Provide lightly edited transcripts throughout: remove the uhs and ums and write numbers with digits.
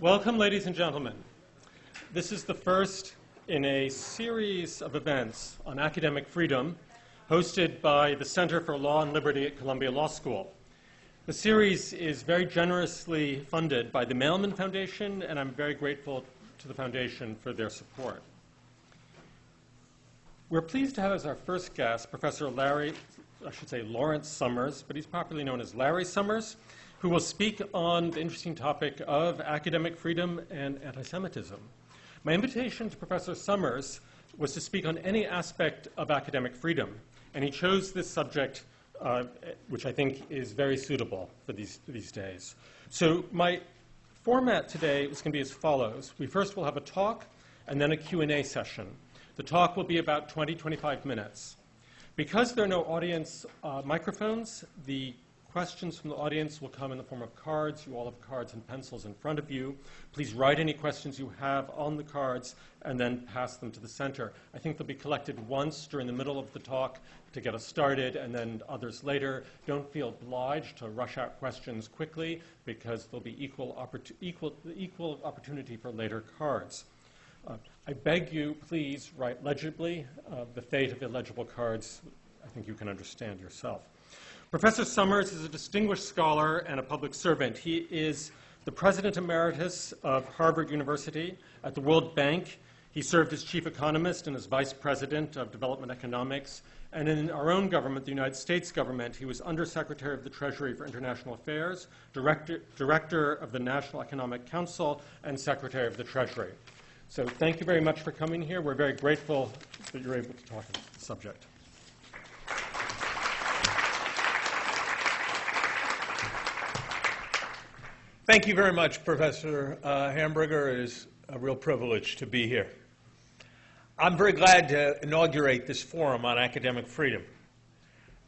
Welcome, ladies and gentlemen. This is the first in a series of events on academic freedom hosted by the Center for Law and Liberty at Columbia Law School. The series is very generously funded by the Mailman Foundation, and I'm very grateful to the foundation for their support. We're pleased to have as our first guest Professor Lawrence Summers, but he's popularly known as Larry Summers, who will speak on the interesting topic of academic freedom and anti-Semitism. My invitation to Professor Summers was to speak on any aspect of academic freedom, and he chose this subject, which I think is very suitable for these days. So my format today is going to be as follows. We first will have a talk and then a Q&A session. The talk will be about 20-25 minutes. Because there are no audience microphones, the questions from the audience will come in the form of cards. You all have cards and pencils in front of you. Please write any questions you have on the cards and then pass them to the center. I think they'll be collected once during the middle of the talk to get us started, and then others later. Don't feel obliged to rush out questions quickly because there'll be equal opportunity for later cards. I beg you, please write legibly. The fate of illegible cards, I think you can understand yourself. Professor Summers is a distinguished scholar and a public servant. He is the President Emeritus of Harvard University. At the World Bank, he served as Chief Economist and as Vice President of Development Economics. And in our own government, the United States government, he was Undersecretary of the Treasury for International Affairs, Director of the National Economic Council, and Secretary of the Treasury. So thank you very much for coming here. We're very grateful that you're able to talk on the subject. Thank you very much, Professor Hamburger. It is a real privilege to be here. I'm very glad to inaugurate this forum on academic freedom.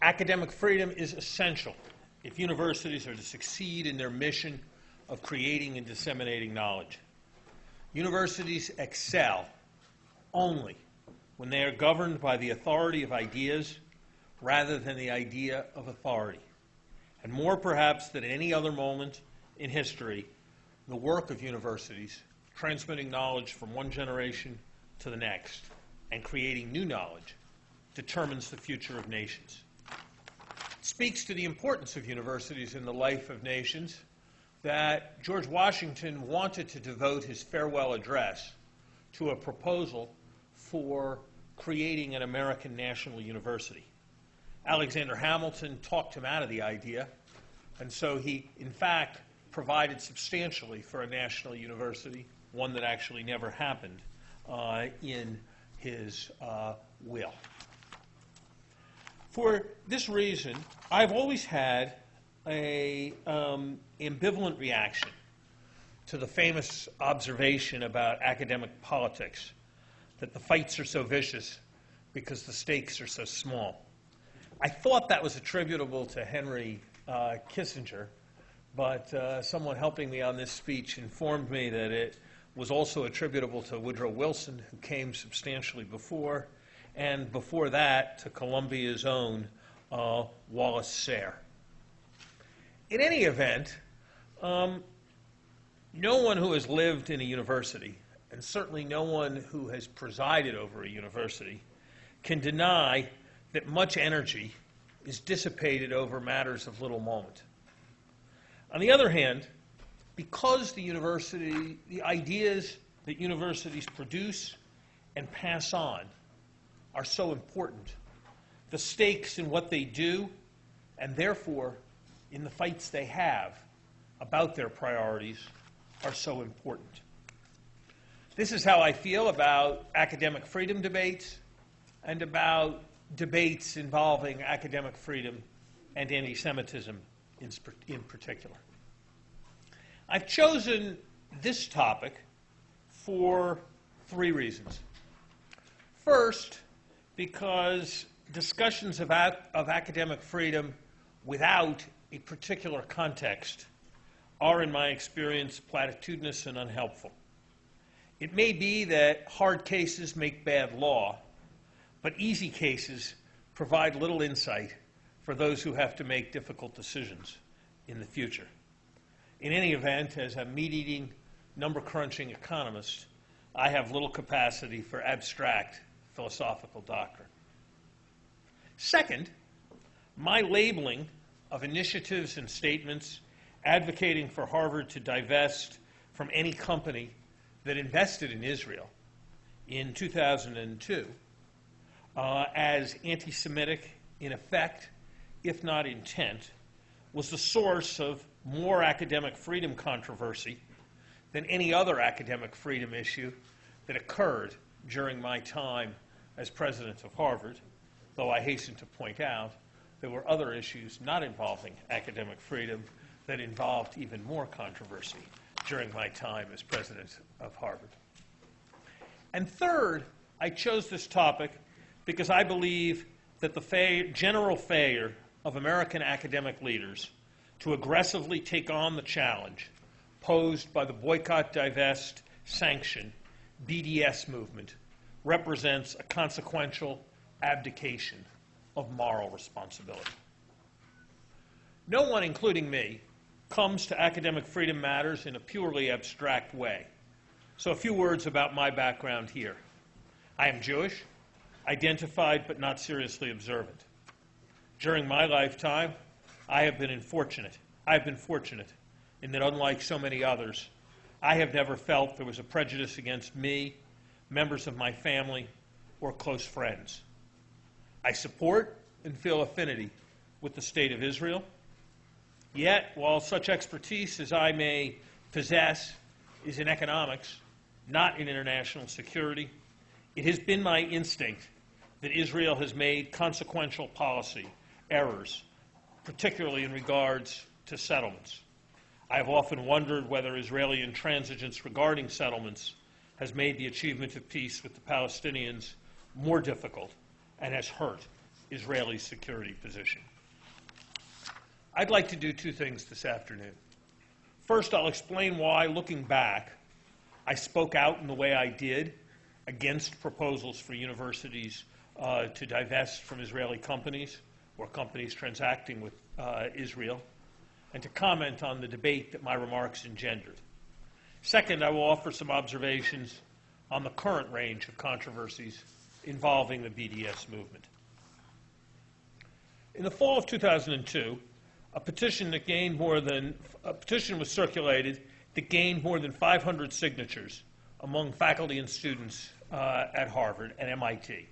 Academic freedom is essential if universities are to succeed in their mission of creating and disseminating knowledge. Universities excel only when they are governed by the authority of ideas rather than the idea of authority. And more perhaps than any other moment in history, the work of universities, transmitting knowledge from one generation to the next and creating new knowledge, determines the future of nations. It speaks to the importance of universities in the life of nations that George Washington wanted to devote his farewell address to a proposal for creating an American national university. Alexander Hamilton talked him out of the idea, and so he, in fact, provided substantially for a national university, one that actually never happened in his will. For this reason, I've always had an ambivalent reaction to the famous observation about academic politics, that the fights are so vicious because the stakes are so small. I thought that was attributable to Henry Kissinger, but someone helping me on this speech informed me that it was also attributable to Woodrow Wilson, who came substantially before, and before that to Columbia's own Wallace Sayre. In any event, no one who has lived in a university, and certainly no one who has presided over a university, can deny that much energy is dissipated over matters of little moment. On the other hand, because the ideas that universities produce and pass on are so important, the stakes in what they do, and therefore in the fights they have about their priorities, are so important. This is how I feel about academic freedom debates and about debates involving academic freedom and anti-Semitism in particular. I've chosen this topic for three reasons. First, because discussions of academic freedom without a particular context are, in my experience, platitudinous and unhelpful. It may be that hard cases make bad law, but easy cases provide little insight for those who have to make difficult decisions in the future. In any event, as a meat-eating number-crunching economist, I have little capacity for abstract philosophical doctrine. Second, my labeling of initiatives and statements advocating for Harvard to divest from any company that invested in Israel in 2002 as anti-Semitic in effect, if not intent, was the source of more academic freedom controversy than any other academic freedom issue that occurred during my time as president of Harvard, though I hasten to point out there were other issues not involving academic freedom that involved even more controversy during my time as president of Harvard. And third, I chose this topic because I believe that the general failure of American academic leaders to aggressively take on the challenge posed by the boycott, divest, sanction, BDS movement represents a consequential abdication of moral responsibility. No one, including me, comes to academic freedom matters in a purely abstract way. So a few words about my background here. I am Jewish, identified but not seriously observant. During my lifetime, I have been fortunate in that, unlike so many others, I have never felt there was a prejudice against me, members of my family, or close friends. I support and feel affinity with the State of Israel. Yet, while such expertise as I may possess is in economics, not in international security, it has been my instinct that Israel has made consequential policy errors, particularly in regards to settlements. I have often wondered whether Israeli intransigence regarding settlements has made the achievement of peace with the Palestinians more difficult and has hurt Israeli security position. I'd like to do two things this afternoon. First, I'll explain why, looking back, I spoke out in the way I did against proposals for universities to divest from Israeli companies or companies transacting with Israel, and to comment on the debate that my remarks engendered. Second, I will offer some observations on the current range of controversies involving the BDS movement. In the fall of 2002, a petition was circulated that gained more than 500 signatures among faculty and students at Harvard and MIT.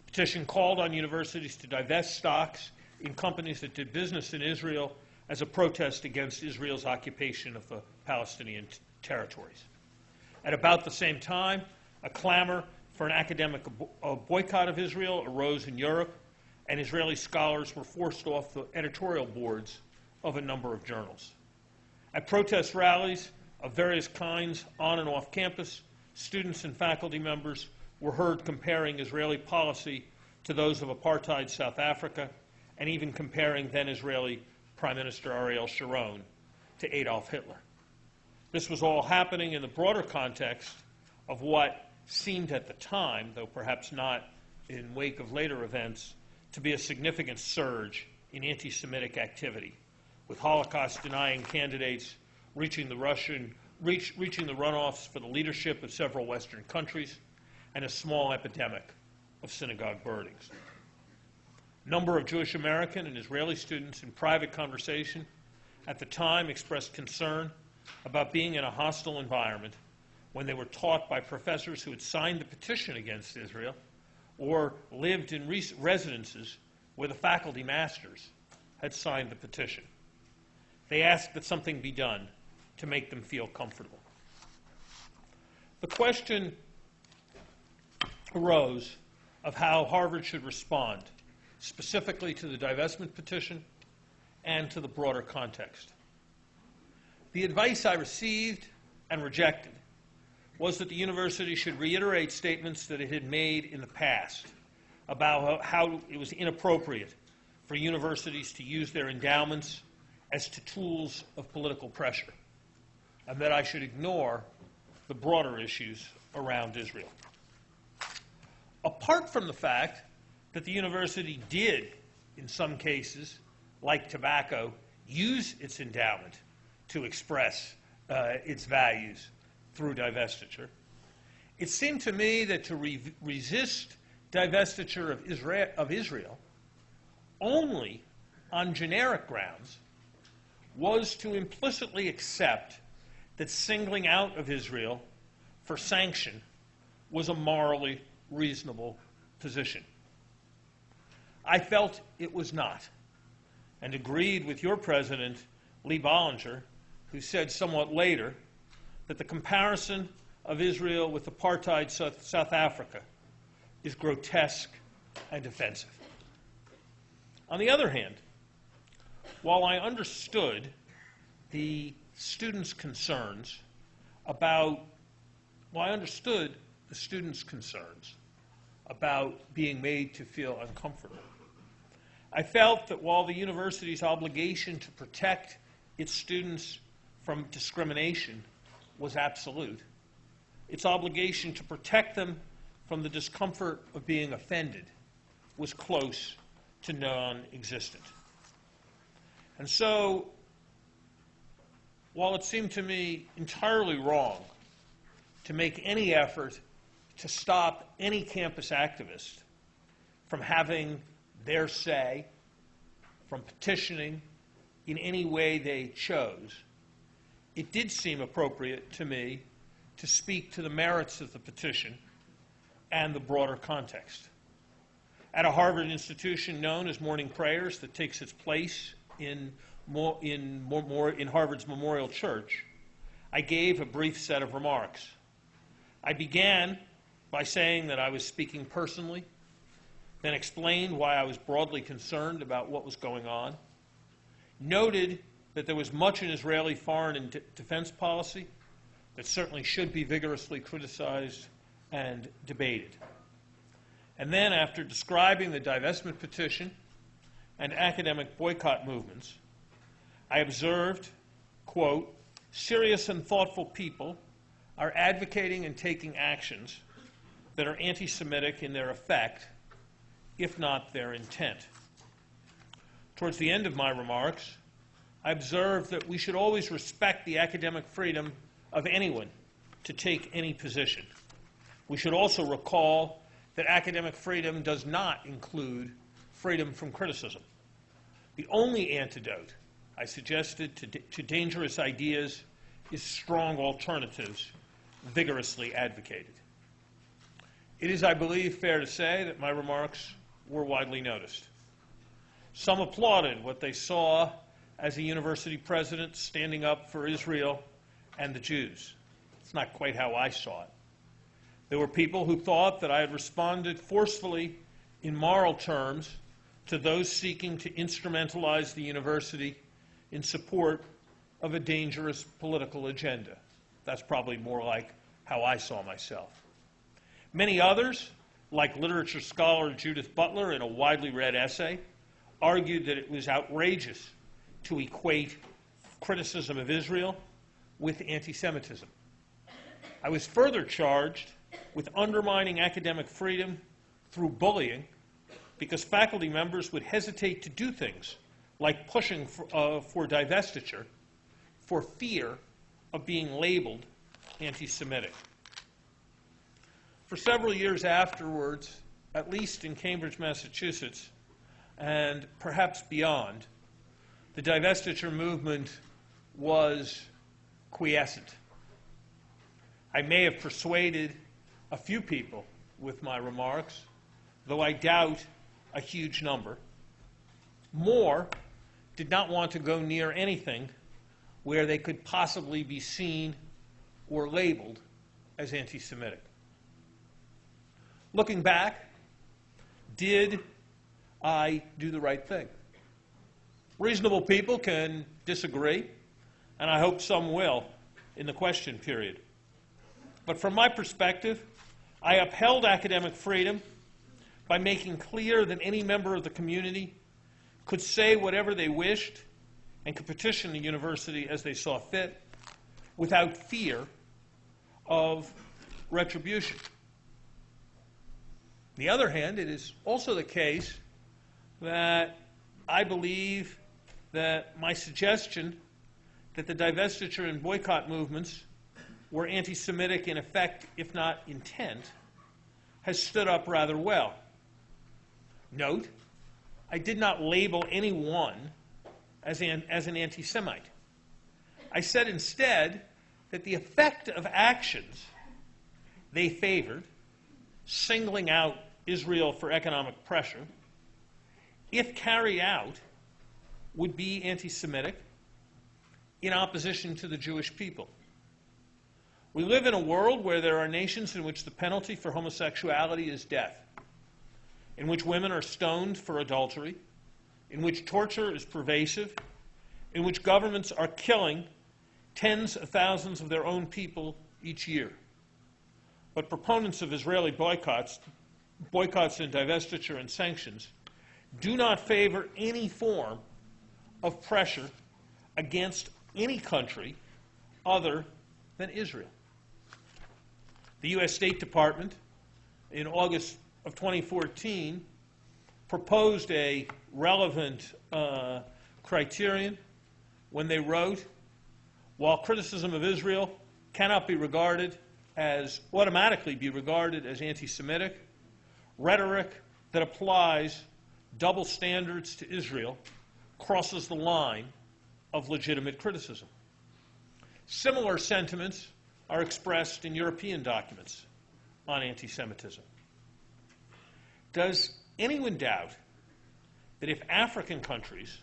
The petition called on universities to divest stocks in companies that did business in Israel as a protest against Israel's occupation of the Palestinian territories. At about the same time, a clamor for an academic boycott of Israel arose in Europe, and Israeli scholars were forced off the editorial boards of a number of journals. At protest rallies of various kinds on and off campus, students and faculty members were heard comparing Israeli policy to those of apartheid South Africa, and even comparing then-Israeli Prime Minister Ariel Sharon to Adolf Hitler. This was all happening in the broader context of what seemed at the time, though perhaps not in wake of later events, to be a significant surge in anti-Semitic activity, with Holocaust-denying candidates reaching the runoffs for the leadership of several Western countries, and a small epidemic of synagogue burnings. A number of Jewish American and Israeli students in private conversation at the time expressed concern about being in a hostile environment when they were taught by professors who had signed the petition against Israel or lived in residences where the faculty masters had signed the petition. They asked that something be done to make them feel comfortable. The question arose of how Harvard should respond, specifically to the divestment petition and to the broader context. The advice I received and rejected was that the university should reiterate statements that it had made in the past about how it was inappropriate for universities to use their endowments as to tools of political pressure, and that I should ignore the broader issues around Israel. Apart from the fact that the university did, in some cases, like tobacco, use its endowment to express its values through divestiture. It seemed to me that to resist divestiture of Israel only on generic grounds was to implicitly accept that singling out of Israel for sanction was a morally reasonable position. I felt it was not, and agreed with your president, Lee Bollinger, who said somewhat later that the comparison of Israel with apartheid South Africa is grotesque and offensive. On the other hand, while I understood the students' concerns about being made to feel uncomfortable, I felt that while the university's obligation to protect its students from discrimination was absolute, its obligation to protect them from the discomfort of being offended was close to non-existent. And so, while it seemed to me entirely wrong to make any effort to stop any campus activist from having their say, from petitioning in any way they chose, it did seem appropriate to me to speak to the merits of the petition and the broader context. At a Harvard institution known as Morning Prayers that takes its place in Harvard's Memorial Church, I gave a brief set of remarks. I began by saying that I was speaking personally, then explained why I was broadly concerned about what was going on, noted that there was much in Israeli foreign and defense policy that certainly should be vigorously criticized and debated. And then, after describing the divestment petition and academic boycott movements, I observed, quote, serious and thoughtful people are advocating and taking actions that are anti-Semitic in their effect, if not their intent. Towards the end of my remarks, I observed that we should always respect the academic freedom of anyone to take any position. We should also recall that academic freedom does not include freedom from criticism. The only antidote I suggested to dangerous ideas is strong alternatives, vigorously advocated. It is, I believe, fair to say that my remarks were widely noticed. Some applauded what they saw as a university president standing up for Israel and the Jews. It's not quite how I saw it. There were people who thought that I had responded forcefully in moral terms to those seeking to instrumentalize the university in support of a dangerous political agenda. That's probably more like how I saw myself. Many others, like literature scholar Judith Butler in a widely read essay, argued that it was outrageous to equate criticism of Israel with anti-Semitism. I was further charged with undermining academic freedom through bullying because faculty members would hesitate to do things like pushing for divestiture for fear of being labeled anti-Semitic. For several years afterwards, at least in Cambridge, Massachusetts, and perhaps beyond, the divestiture movement was quiescent. I may have persuaded a few people with my remarks, though I doubt a huge number. More did not want to go near anything where they could possibly be seen or labeled as anti-Semitic. Looking back, did I do the right thing? Reasonable people can disagree, and I hope some will in the question period. But from my perspective, I upheld academic freedom by making clear that any member of the community could say whatever they wished and could petition the university as they saw fit without fear of retribution. On the other hand, it is also the case that I believe that my suggestion that the divestiture and boycott movements were anti-Semitic in effect, if not intent, has stood up rather well. Note, I did not label anyone as an anti-Semite. I said instead that the effect of actions they favored, singling out Israel for economic pressure, if carried out, would be anti-Semitic in opposition to the Jewish people. We live in a world where there are nations in which the penalty for homosexuality is death, in which women are stoned for adultery, in which torture is pervasive, in which governments are killing tens of thousands of their own people each year. But proponents of Israeli boycotts and divestiture and sanctions, do not favor any form of pressure against any country other than Israel. The U.S. State Department, in August of 2014, proposed a relevant criterion when they wrote, while criticism of Israel cannot be automatically be regarded as anti-Semitic, rhetoric that applies double standards to Israel crosses the line of legitimate criticism. Similar sentiments are expressed in European documents on anti-Semitism. Does anyone doubt that if African countries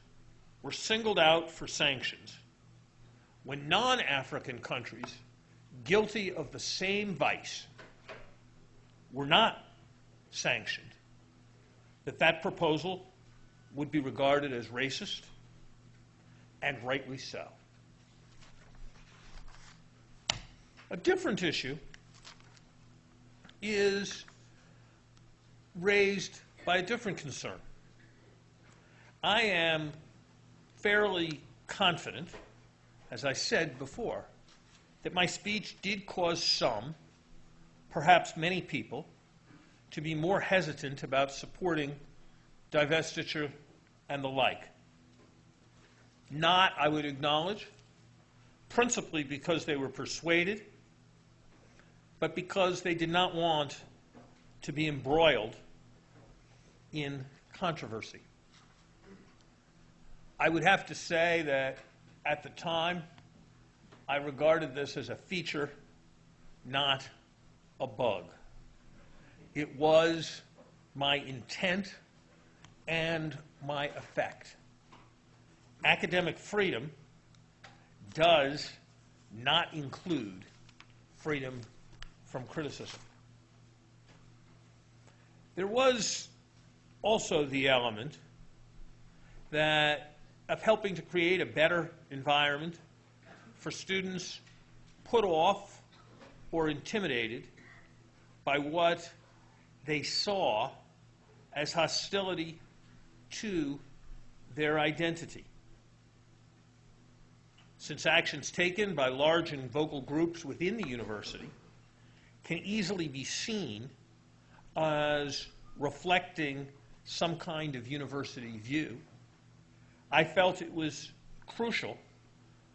were singled out for sanctions, when non-African countries guilty of the same vice were not sanctioned, that proposal would be regarded as racist, and rightly so? A different issue is raised by a different concern. I am fairly confident, as I said before, that my speech did cause some, perhaps many people, to be more hesitant about supporting divestiture and the like. Not, I would acknowledge, principally because they were persuaded, but because they did not want to be embroiled in controversy. I would have to say that at the time, I regarded this as a feature, not a bug. It was my intent and my effect. Academic freedom does not include freedom from criticism. There was also the element of helping to create a better environment for students put off or intimidated by what they saw as hostility to their identity. Since actions taken by large and vocal groups within the university can easily be seen as reflecting some kind of university view, I felt it was crucial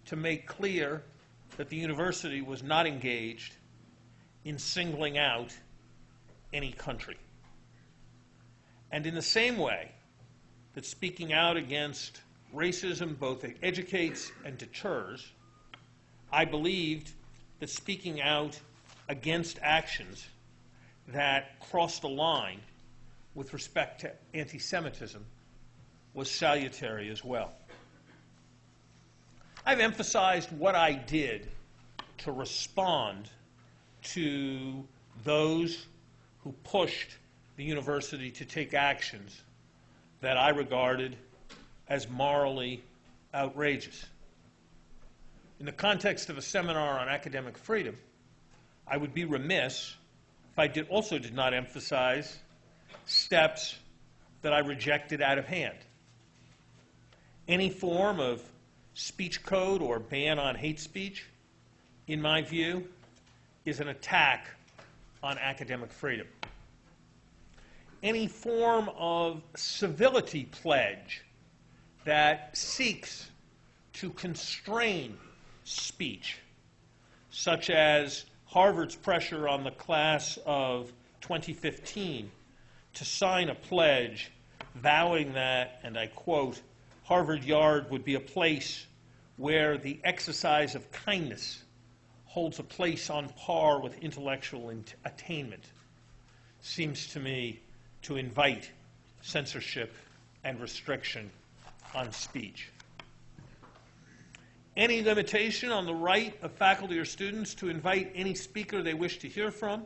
to make clear that the university was not engaged in singling out any country. And in the same way that speaking out against racism both educates and deters, I believed that speaking out against actions that crossed a line with respect to anti-Semitism was salutary as well. I've emphasized what I did to respond to those who pushed the university to take actions that I regarded as morally outrageous. In the context of a seminar on academic freedom, I would be remiss if I also did not emphasize steps that I rejected out of hand. Any form of speech code or ban on hate speech, in my view, is an attack on academic freedom. Any form of civility pledge that seeks to constrain speech such as Harvard's pressure on the class of 2015 to sign a pledge vowing that, and I quote, Harvard Yard would be a place where the exercise of kindness holds a place on par with intellectual attainment, seems to me to invite censorship and restriction on speech. Any limitation on the right of faculty or students to invite any speaker they wish to hear from,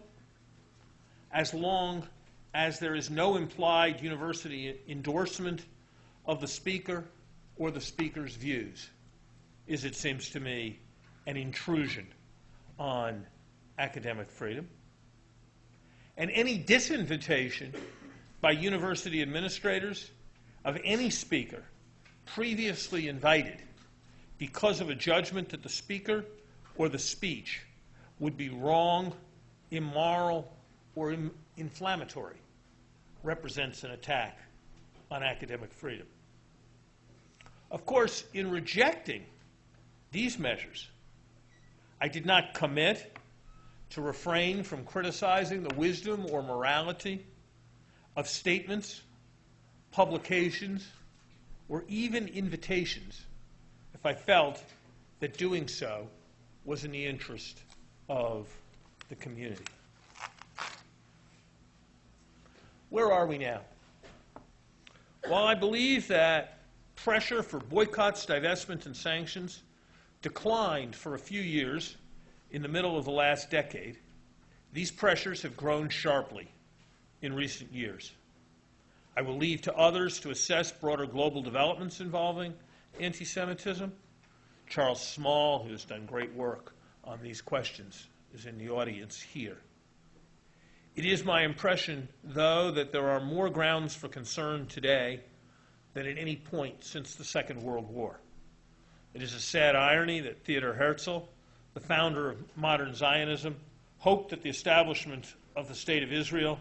as long as there is no implied university endorsement of the speaker or the speaker's views, is, it seems to me, an intrusion on academic freedom. And any disinvitation by university administrators of any speaker previously invited because of a judgment that the speaker or the speech would be wrong, immoral, or inflammatory represents an attack on academic freedom. Of course, in rejecting these measures, I did not commit to refrain from criticizing the wisdom or morality of statements, publications, or even invitations if I felt that doing so was in the interest of the community. Where are we now? While I believe that pressure for boycotts, divestment, and sanctions declined for a few years in the middle of the last decade, these pressures have grown sharply in recent years. I will leave to others to assess broader global developments involving anti-Semitism. Charles Small, who has done great work on these questions, is in the audience here. It is my impression, though, that there are more grounds for concern today than at any point since the Second World War. It is a sad irony that Theodor Herzl, the founder of modern Zionism, hoped that the establishment of the State of Israel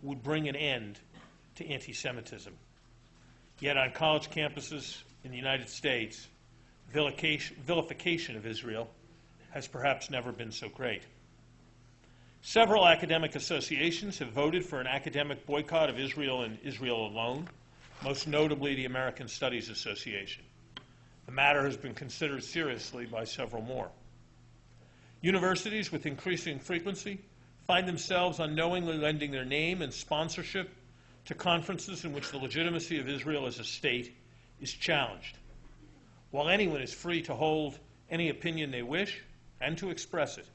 would bring an end to anti-Semitism. Yet on college campuses in the United States, vilification of Israel has perhaps never been so great. Several academic associations have voted for an academic boycott of Israel and Israel alone, most notably the American Studies Association. The matter has been considered seriously by several more. Universities with increasing frequency find themselves unknowingly lending their name and sponsorship to conferences in which the legitimacy of Israel as a state is challenged. While anyone is free to hold any opinion they wish and to express it,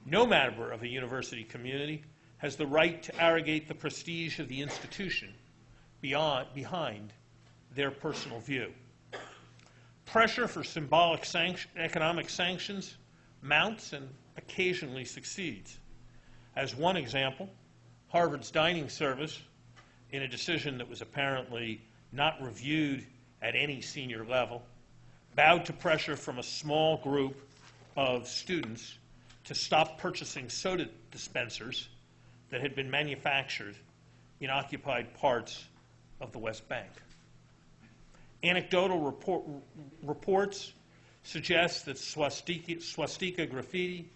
no member of a university community has the right to arrogate the prestige of the institution behind their personal view. Pressure for symbolic economic sanctions mounts and occasionally succeeds. As one example, Harvard's dining service, in a decision that was apparently not reviewed at any senior level, bowed to pressure from a small group of students to stop purchasing soda dispensers that had been manufactured in occupied parts of the West Bank. Anecdotal reports suggest that swastika graffiti,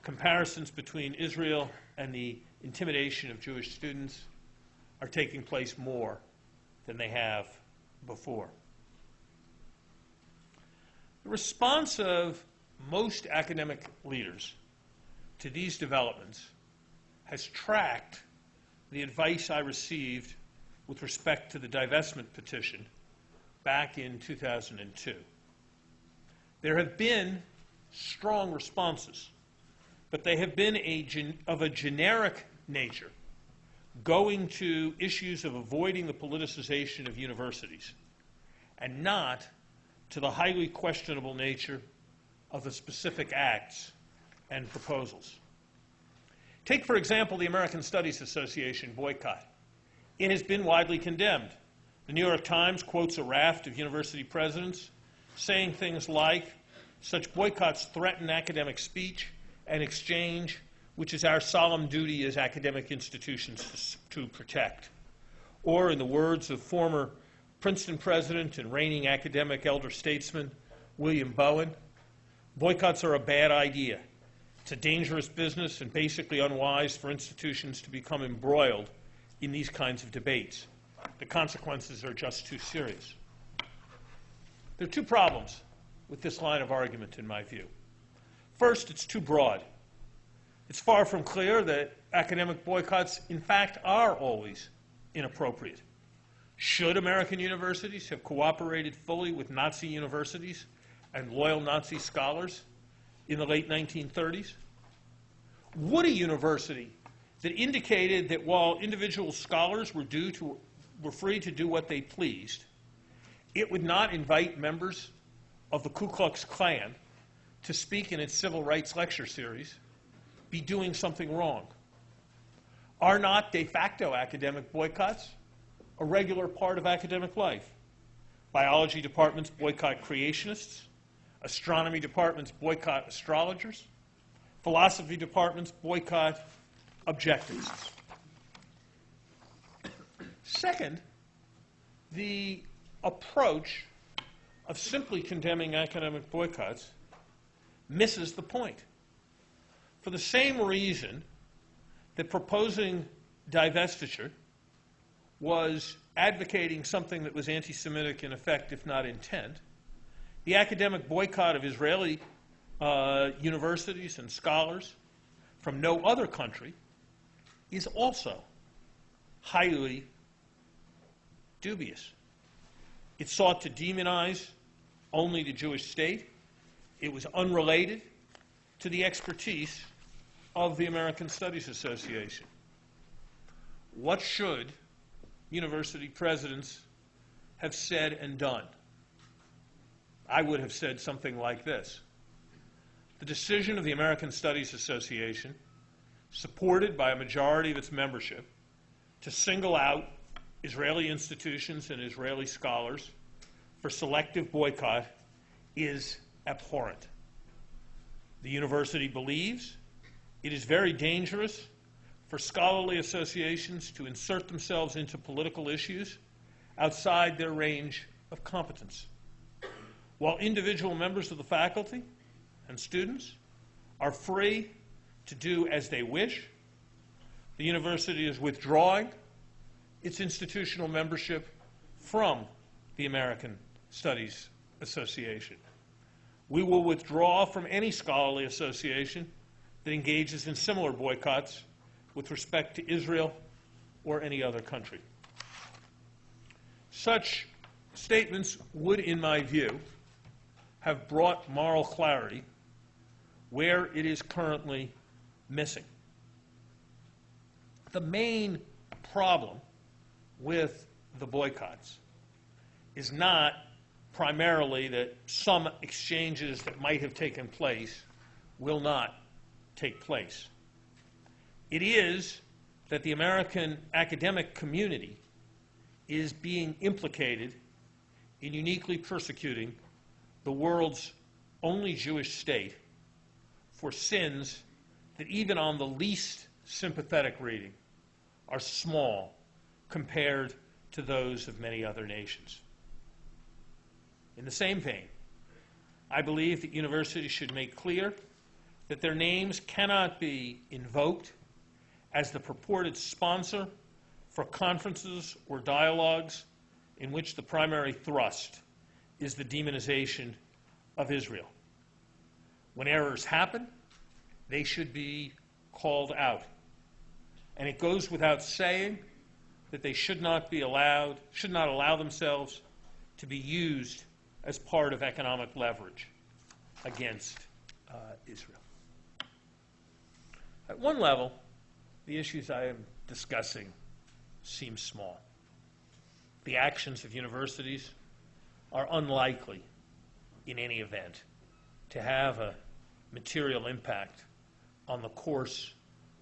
comparisons between Israel and the intimidation of Jewish students are taking place more than they have before. The response of most academic leaders to these developments has tracked the advice I received with respect to the divestment petition back in 2002. There have been strong responses, but they have been of a generic nature, going to issues of avoiding the politicization of universities, and not to the highly questionable nature of the specific acts and proposals. Take, for example, the American Studies Association boycott. It has been widely condemned. The New York Times quotes a raft of university presidents saying things like, "Such boycotts threaten academic speech and exchange, which is our solemn duty as academic institutions to protect." Or, in the words of former Princeton president and reigning academic elder statesman William Bowen, Boycotts are a bad idea. It's a dangerous business and basically unwise for institutions to become embroiled in these kinds of debates. The consequences are just too serious. There are two problems with this line of argument, in my view. First, it's too broad. It's far from clear that academic boycotts, in fact, are always inappropriate. Should American universities have cooperated fully with Nazi universities and loyal Nazi scholars in the late 1930s? Would a university that indicated that while individual scholars were free to do what they pleased, it would not invite members of the Ku Klux Klan to speak in its civil rights lecture series be doing something wrong? Are not de facto academic boycotts a regular part of academic life? Biology departments boycott creationists. Astronomy departments boycott astrologers. Philosophy departments boycott objectivists. Second, the approach of simply condemning academic boycotts misses the point. For the same reason that proposing divestiture was advocating something that was anti-Semitic in effect, if not intent, the academic boycott of Israeli universities and scholars from no other country is also highly dubious. It sought to demonize only the Jewish state. It was unrelated to the expertise of the American Studies Association. What should university presidents have said and done? I would have said something like this. The decision of the American Studies Association, supported by a majority of its membership, to single out Israeli institutions and Israeli scholars for selective boycott is abhorrent. The university believes it is very dangerous for scholarly associations to insert themselves into political issues outside their range of competence. While individual members of the faculty and students are free to do as they wish, the university is withdrawing its institutional membership from the American Studies Association. We will withdraw from any scholarly association that engages in similar boycotts with respect to Israel or any other country. Such statements would, in my view, have brought moral clarity where it is currently missing. The main problem with the boycotts is not primarily that some exchanges that might have taken place will not take place. It is that the American academic community is being implicated in uniquely persecuting the world's only Jewish state for sins that even on the least sympathetic reading are small compared to those of many other nations. In the same vein, I believe that universities should make clear that their names cannot be invoked as the purported sponsor for conferences or dialogues in which the primary thrust is the demonization of Israel. When errors happen, they should be called out. And it goes without saying that they should not allow themselves to be used as part of economic leverage against Israel. At one level, the issues I am discussing seem small. The actions of universities are unlikely, in any event, to have a material impact on the course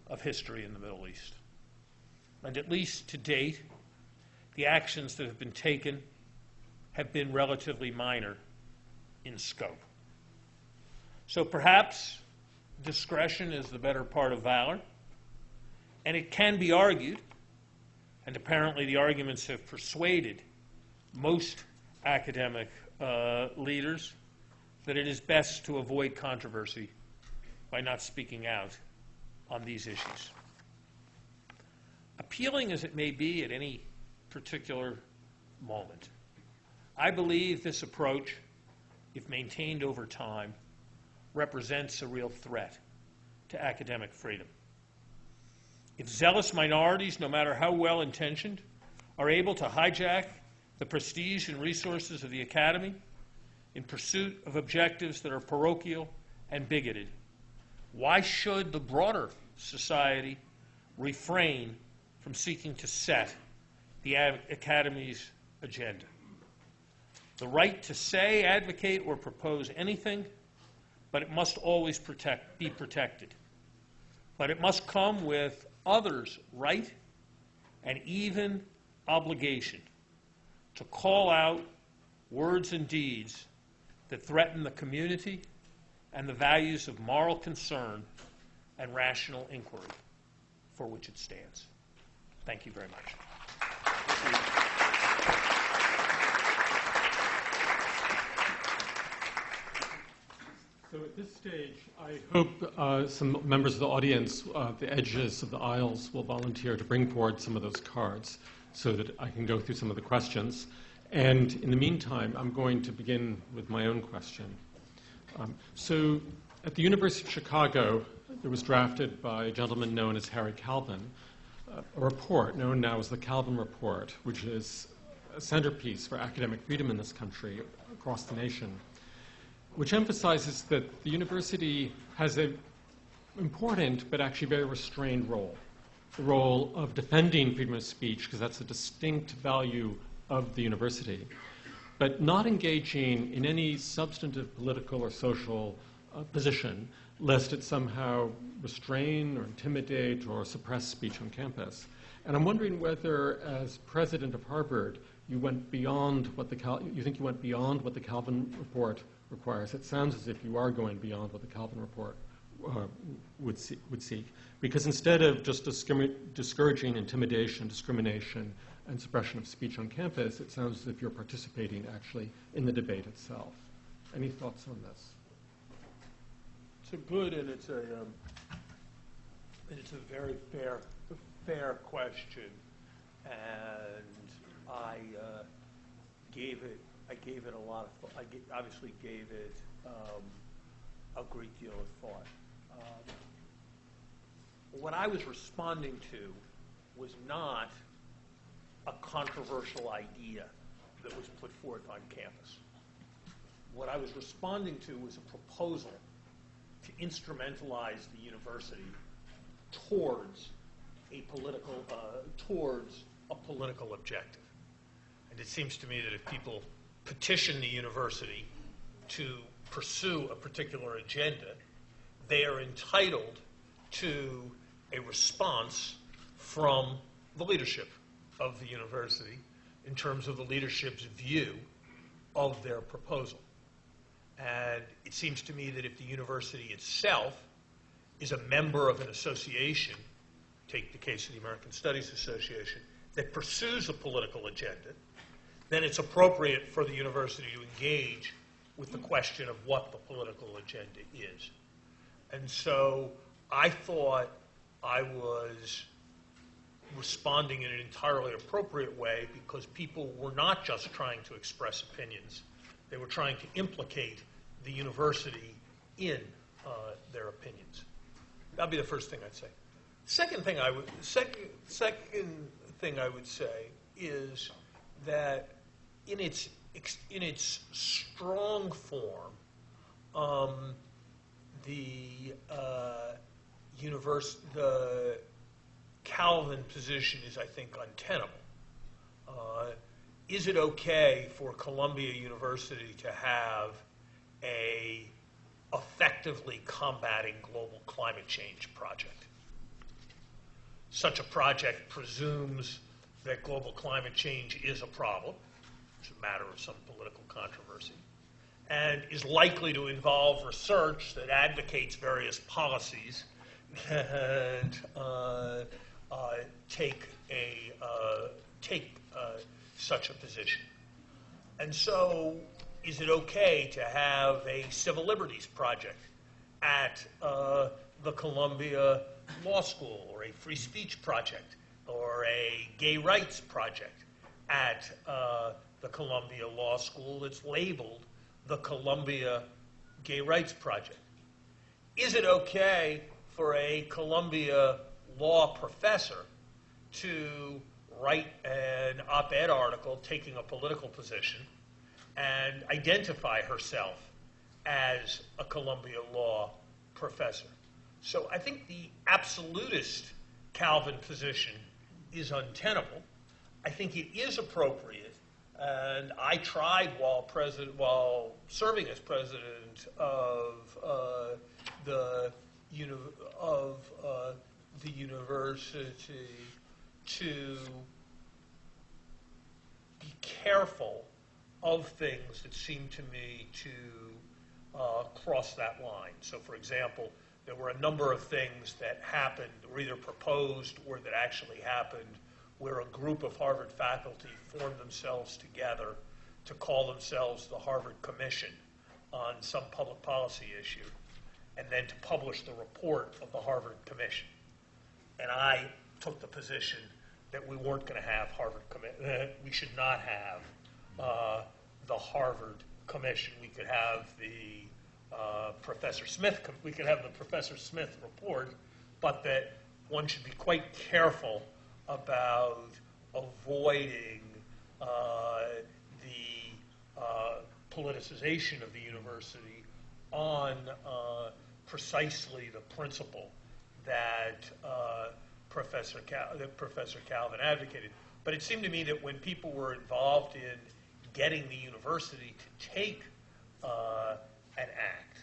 of history in the Middle East. And at least to date, the actions that have been taken have been relatively minor in scope. So perhaps discretion is the better part of valor, and it can be argued, and apparently the arguments have persuaded most academic leaders, that it is best to avoid controversy by not speaking out on these issues. Appealing as it may be at any particular moment, I believe this approach, if maintained over time, represents a real threat to academic freedom. If zealous minorities, no matter how well-intentioned, are able to hijack the prestige and resources of the academy in pursuit of objectives that are parochial and bigoted, why should the broader society refrain from seeking to set the academy's agenda? The right to say, advocate, or propose anything, but it must always be protected. But it must come with others' right and even obligation to call out words and deeds that threaten the community and the values of moral concern and rational inquiry for which it stands. Thank you very much. So at this stage, I hope some members of the audience, the edges of the aisles, will volunteer to bring forward some of those cards so that I can go through some of the questions. And in the meantime, I'm going to begin with my own question. So at the University of Chicago, there was drafted by a gentleman known as Harry Calvin, a report known now as the Calvin Report, which is a centerpiece for academic freedom in this country, across the nation, which emphasizes that the university has an important but actually very restrained role, the role of defending freedom of speech, because that's a distinct value of the university, but not engaging in any substantive political or social position, lest it somehow restrain or intimidate or suppress speech on campus. And I'm wondering whether, as president of Harvard, you went beyond what you think you went beyond what the Calvin Report requires. It sounds as if you are going beyond what the Calvin Report would seek, because instead of just discouraging intimidation, discrimination, and suppression of speech on campus, it sounds as if you're participating actually in the debate itself. Any thoughts on this? It's a good and it's a very fair question, and I gave it a lot of thought. I obviously gave it a great deal of thought. What I was responding to was not a controversial idea that was put forth on campus. What I was responding to was a proposal to instrumentalize the university towards a political objective. And it seems to me that if people petition the university to pursue a particular agenda, they are entitled to a response from the leadership of the university in terms of the leadership's view of their proposal. And it seems to me that if the university itself is a member of an association, take the case of the American Studies Association, that pursues a political agenda, then it's appropriate for the university to engage with the question of what the political agenda is. And so I thought I was responding in an entirely appropriate way because people were not just trying to express opinions. They were trying to implicate the university in their opinions. That'd be the first thing I'd say. Second thing I would say is that in its strong form, the Calvin position is, I think, untenable. Is it okay for Columbia University to have a effectively combating global climate change project? Such a project presumes that global climate change is a problem. It's a matter of some political controversy, and is likely to involve research that advocates various policies and take such a position. And so Is it okay to have a civil liberties project at the Columbia Law School, or a free speech project, or a gay rights project at the Columbia Law School that's labeled the Columbia Gay Rights Project? Is it okay for a Columbia law professor to write an op-ed article taking a political position and identify herself as a Columbia law professor? So I think the absolutist Calvin position is untenable. I think it is appropriate, and I tried while serving as president of the university to be careful of things that seemed to me to cross that line. So, for example, there were a number of things that happened, or either proposed or that actually happened, where a group of Harvard faculty formed themselves together to call themselves the Harvard Commission on some public policy issue, and then to publish the report of the Harvard Commission. And I took the position that we weren't going to have we should not have the Harvard Commission. We could have the Professor Smith report, but that one should be quite careful about avoiding the politicization of the university on precisely the principle that Professor Calvin advocated. But it seemed to me that when people were involved in getting the university to take an act,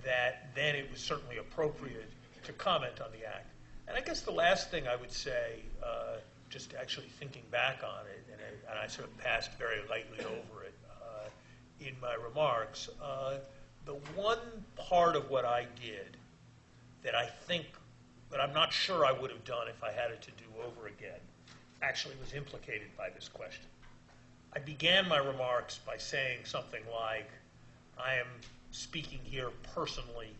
that then it was certainly appropriate to comment on the act. And I guess the last thing I would say, just actually thinking back on it, and I sort of passed very lightly over it in my remarks, the one part of what I did that I think, that I'm not sure I would have done if I had it to do over again, actually was implicated by this question. I began my remarks by saying something like, I am speaking here personally,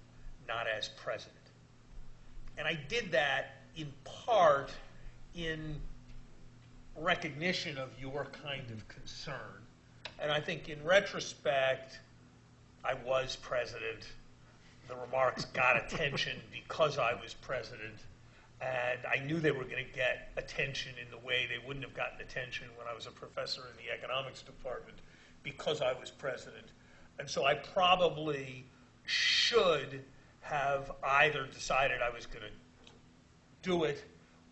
not as president. And I did that in part in recognition of your kind of concern. And I think in retrospect, I was president. The remarks got attention because I was president. And I knew they were going to get attention in the way they wouldn't have gotten attention when I was a professor in the economics department because I was president. And so I probably should have either decided I was going to do it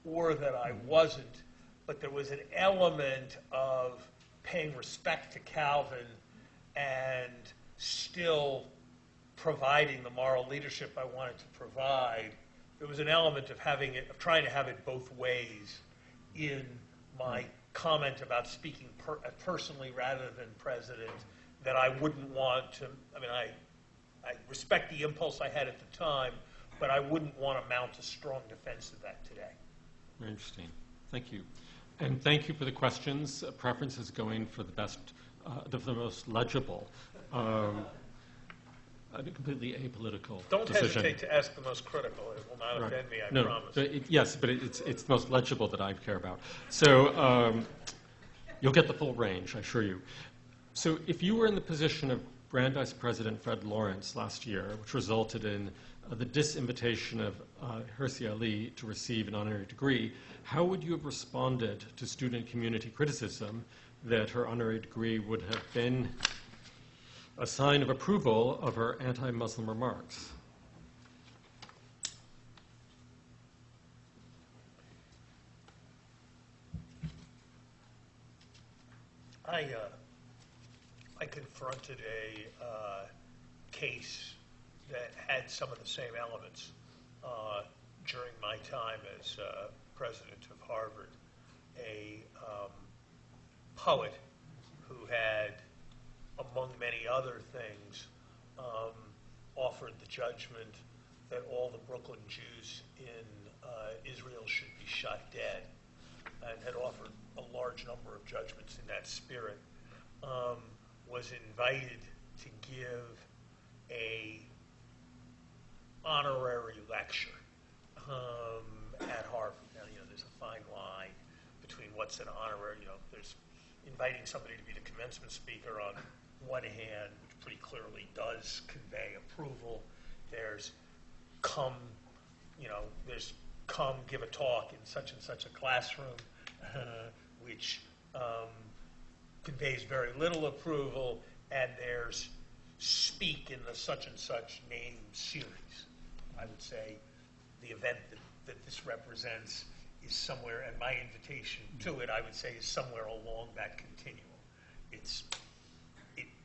or that I wasn't. But there was an element of paying respect to Calvin and still providing the moral leadership I wanted to provide. There was an element of trying to have it both ways in my comment about speaking personally rather than president, that I wouldn't want to, I respect the impulse I had at the time, but I wouldn't want to mount a strong defense of that today. Very interesting. Thank you. And thank you for the questions. Preference is going for the best, the most legible. A completely apolitical Don't decision. hesitate to ask the most critical. It will not offend me, I promise. But it's the most legible that I care about. So you'll get the full range, I assure you. So if you were in the position of Brandeis President Fred Lawrence last year, which resulted in the disinvitation of Hirsi Ali to receive an honorary degree, how would you have responded to student community criticism that her honorary degree would have been a sign of approval of her anti-Muslim remarks? I confronted a case that had some of the same elements during my time as president of Harvard. A poet who had, among many other things, offered the judgment that all the Brooklyn Jews in Israel should be shot dead, and had offered a large number of judgments in that spirit. was invited to give a honorary lecture at Harvard. Now, there's a fine line between what's an honorary, there's inviting somebody to be the commencement speaker on one hand, which pretty clearly does convey approval. There's come give a talk in such and such a classroom, which conveys very little approval, and there's speak in the such and such name series. I would say the event that this represents is somewhere, and my invitation to it, I would say, is somewhere along that continuum. It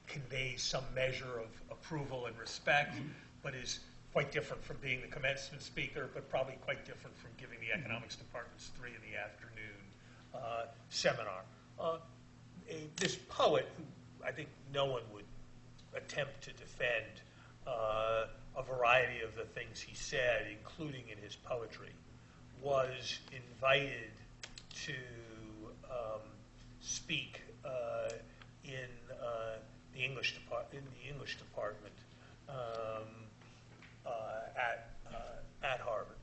conveys some measure of approval and respect, but is quite different from being the commencement speaker, but probably quite different from giving the economics department's 3 in the afternoon seminar. This poet, who I think no one would attempt to defend a variety of the things he said, including in his poetry, was invited to speak in the English department at Harvard,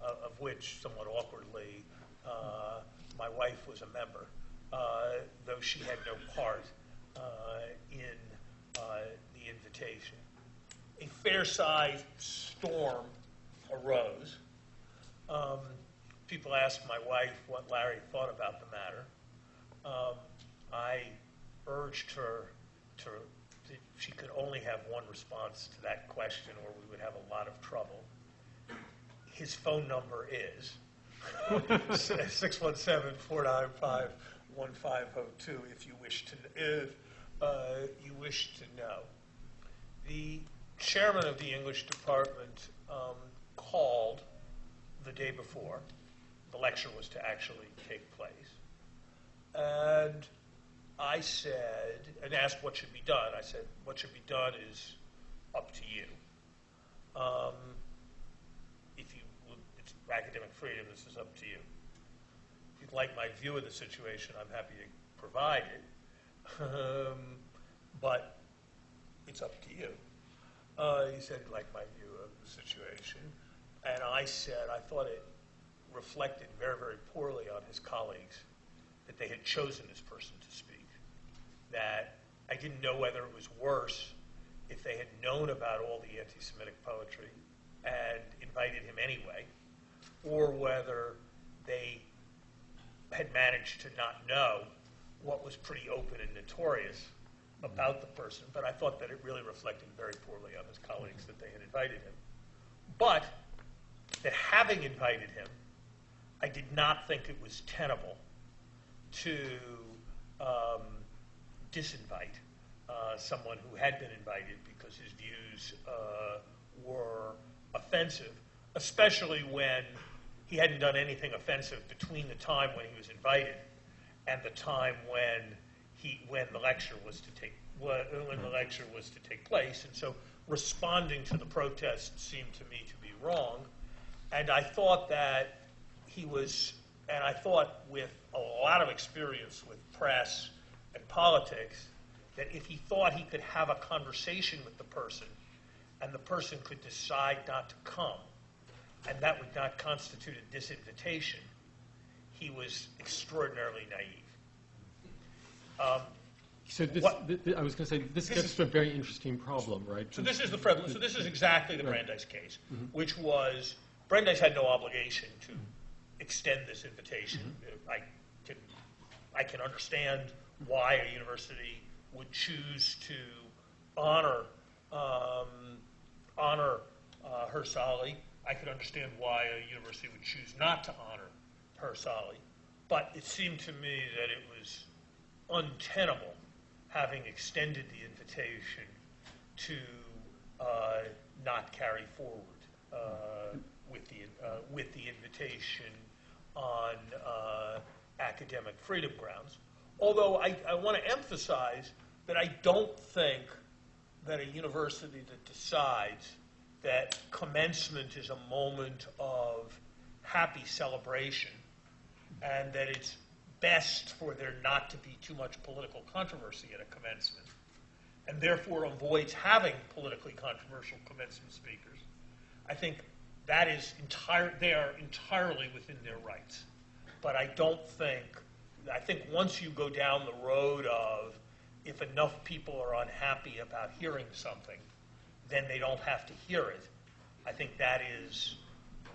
of which, somewhat awkwardly, my wife was a member, though she had no part in the invitation. A fair-sized storm arose. People asked my wife what Larry thought about the matter. I urged her that she could only have one response to that question, or we would have a lot of trouble. His phone number is 617-495-1502 if you wish to know. The chairman of the English department called the day before. The lecture was to actually take place. And I said, and asked what should be done. I said, what should be done is up to you. It's academic freedom, this is up to you. If you'd like my view of the situation, I'm happy to provide it. But it's up to you. He said he'd like my view of the situation. And I said I thought it reflected very, very poorly on his colleagues that they had chosen this person to speak. That I didn't know whether it was worse if they had known about all the anti-Semitic poetry and invited him anyway, or whether they had managed to not know what was pretty open and notorious about the person. But I thought that it really reflected very poorly on his colleagues that they had invited him. But that having invited him, I did not think it was tenable to disinvite someone who had been invited because his views were offensive, especially when he hadn't done anything offensive between the time when he was invited and the time when the lecture was to take place. And so responding to the protest seemed to me to be wrong. And I thought that I thought with a lot of experience with press and politics, that if he thought he could have a conversation with the person and the person could decide not to come, and that would not constitute a disinvitation, he was extraordinarily naive. I was going to say, this gets to a very interesting problem, right? So this is exactly the Brandeis case, which was, Brandeis had no obligation to extend this invitation. I can understand why a university would choose to honor Hersali. I could understand why a university would choose not to honor Hersali. But it seemed to me that it was untenable, having extended the invitation, to not carry forward with the invitation on academic freedom grounds. Although I want to emphasize that I don't think that a university that decides that commencement is a moment of happy celebration and that it's best for there not to be too much political controversy at a commencement, and therefore avoids having politically controversial commencement speakers, I think that is they are entirely within their rights. But I think once you go down the road of if enough people are unhappy about hearing something, then they don't have to hear it, I think that is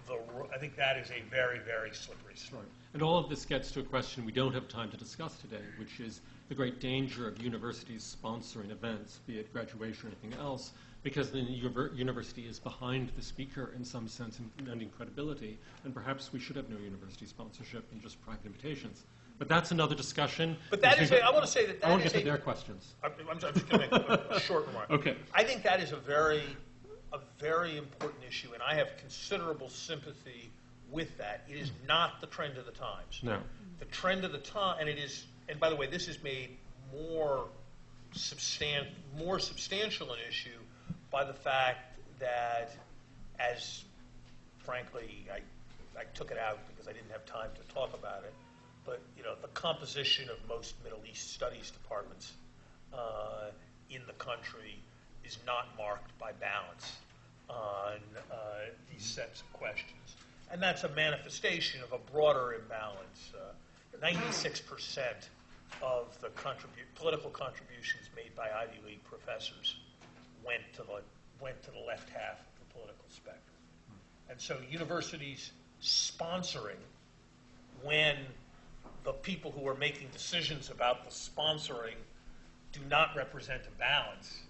a very, very slippery slope. Right. And all of this gets to a question we don't have time to discuss today, which is the great danger of universities sponsoring events, be it graduation or anything else, because the university is behind the speaker in some sense in lending credibility, and perhaps we should have no university sponsorship and just private invitations. But that's another discussion. But that is, I want to say that I want to get to their questions. I'm just going to make a short remark. Okay. I think that is a very important issue, and I have considerable sympathy with that. It is not the trend of the times. No. The trend of the time, and by the way, this is made more substantial an issue by the fact that, as frankly, I took it out because I didn't have time to talk about it, but the composition of most Middle East studies departments in the country is not marked by balance on these sets of questions. And that's a manifestation of a broader imbalance. 96% of the political contributions made by Ivy League professors went to the left half of the political spectrum. And so universities sponsoring, when the people who are making decisions about the sponsoring do not represent a balance,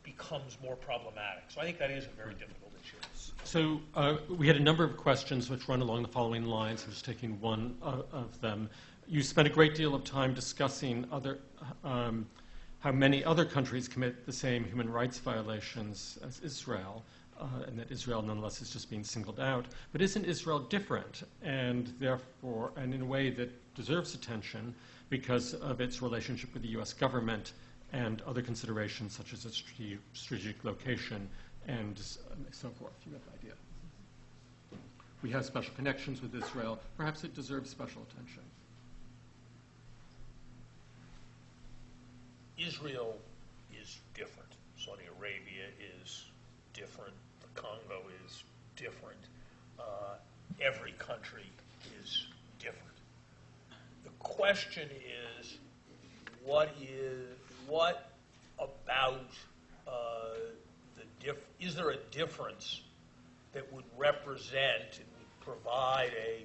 becomes more problematic. So I think that is a very difficult issue. So we had a number of questions which run along the following lines. I'm just taking one of them. You spent a great deal of time discussing how many other countries commit the same human rights violations as Israel, and that Israel nonetheless is just being singled out. But isn't Israel different, and therefore, and in a way that deserves attention because of its relationship with the U.S. government and other considerations such as its strategic location and so forth? You have an idea. We have special connections with Israel. Perhaps it deserves special attention. Israel is different. Saudi Arabia is different. The Congo is different. Every country is different. The question is, what about is there a difference that would represent and would provide a